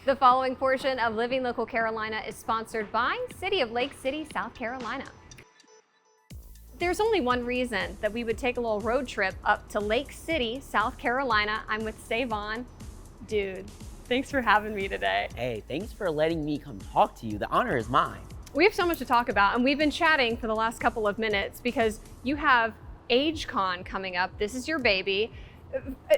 The following portion of Living Local Carolina is sponsored by City of Lake City, South Carolina. There's only one reason that we would take a little road trip up to Lake City, South Carolina. I'm with Savon. Dude, thanks for having me today. Hey, thanks for letting me come talk to you. The honor is mine. We have so much to talk about, and we've been chatting for the last couple of minutes because you have AgeCon coming up. This is your baby.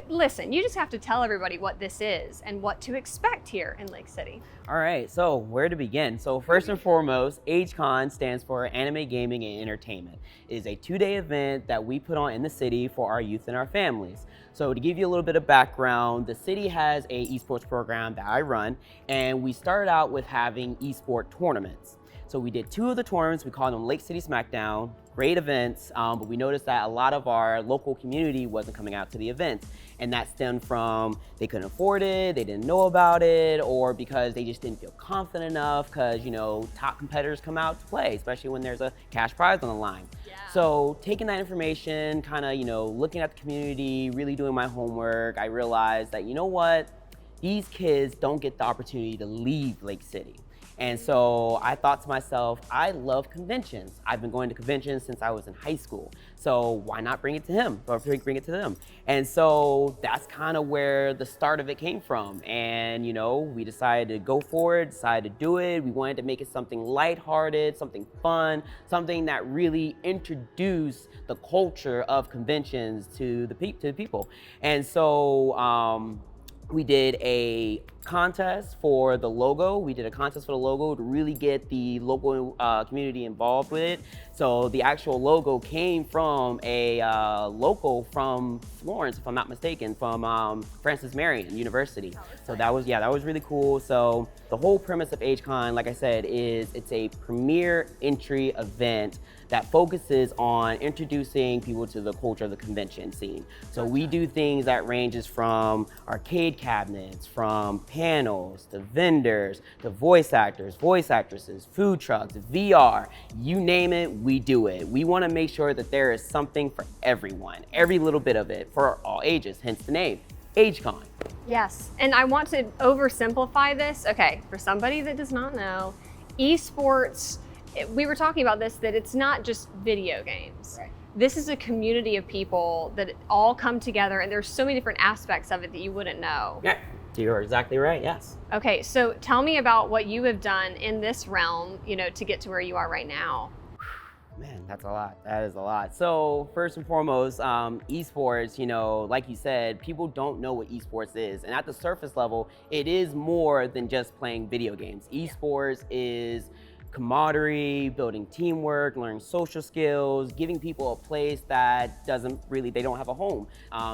Listen, you just have to tell everybody what this is and what to expect here in Lake City. All right, so where to begin? So first and foremost, AgeCon stands for Anime Gaming and Entertainment. It is a 2-day event that we put on in the city for our youth and our families. So to give you a little bit of background, the city has a esports program that I run, and we started out with having esport tournaments. So we did 2 of the tournaments. We called them Lake City Smackdown. Great events, but we noticed that a lot of our local community wasn't coming out to the events. And that stemmed from they couldn't afford it, they didn't know about it, or because they just didn't feel confident enough because, you know, top competitors come out to play, especially when there's a cash prize on the line. Yeah. So taking that information, kind of, you know, looking at the community, really doing my homework, I realized that, you know what, these kids don't get the opportunity to leave Lake City. And so I thought to myself, I love conventions. I've been going to conventions since I was in high school. So why not bring it to him or bring it to them? And so that's kind of where the start of it came from. And, you know, we decided to go for it, decided to do it. We wanted to make it something lighthearted, something fun, something that really introduced the culture of conventions to the people. And so, we did a contest for the logo. We did a contest for the logo to really get the local community involved with it. So the actual logo came from a local from Florence, if I'm not mistaken, from Francis Marion University. So that was really cool. So the whole premise of AgeCon, like I said, is it's a premier entry event that focuses on introducing people to the culture of the convention scene. So we do things that ranges from arcade cabinets, from panels, to vendors, to voice actors, voice actresses, food trucks, VR, you name it, we do it. We wanna make sure that there is something for everyone, every little bit of it, for all ages, hence the name, AgeCon. Yes, and I want to oversimplify this. Okay, for somebody that does not know, esports, we were talking about this, that it's not just video games. Right. This is a community of people that all come together, and there's so many different aspects of it that you wouldn't know. Yeah, you're exactly right, yes. Okay, so tell me about what you have done in this realm, you know, to get to where you are right now. Man, that's a lot. That is a lot. So first and foremost, esports, you know, like you said, people don't know what esports is. And at the surface level, it is more than just playing video games. Esports is camaraderie, building teamwork, learning social skills, giving people a place that they don't have a home.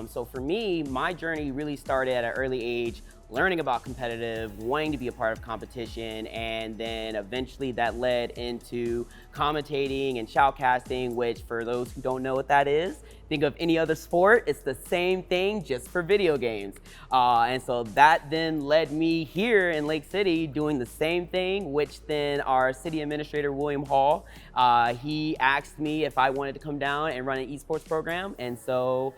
So for me, my journey really started at an early age, learning about competitive, wanting to be a part of competition, and then eventually that led into commentating and shoutcasting, which for those who don't know what that is, think of any other sport, it's the same thing just for video games. And so that then led me here in Lake City doing the same thing, which then our city administrator, William Hall, he asked me if I wanted to come down and run an esports program. And so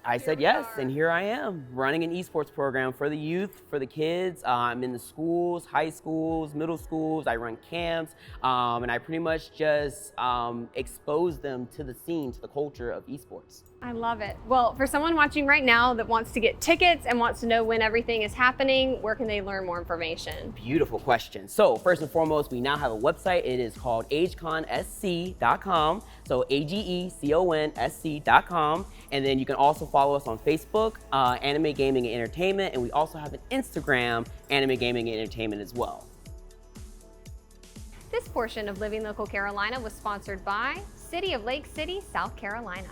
I said yes, and here I am running an esports program for the youth, for the kids. I'm in the schools, high schools, middle schools. I run camps, and I pretty much just expose them to the scene, to the culture of esports. I love it. Well, for someone watching right now that wants to get tickets and wants to know when everything is happening, where can they learn more information? Beautiful question. So first and foremost, we now have a website. It is called ageconsc.com. So AGECONSC.com. And then you can also follow us on Facebook, Anime Gaming and Entertainment. And we also have an Instagram, Anime Gaming and Entertainment as well. This portion of Living Local Carolina was sponsored by City of Lake City, South Carolina.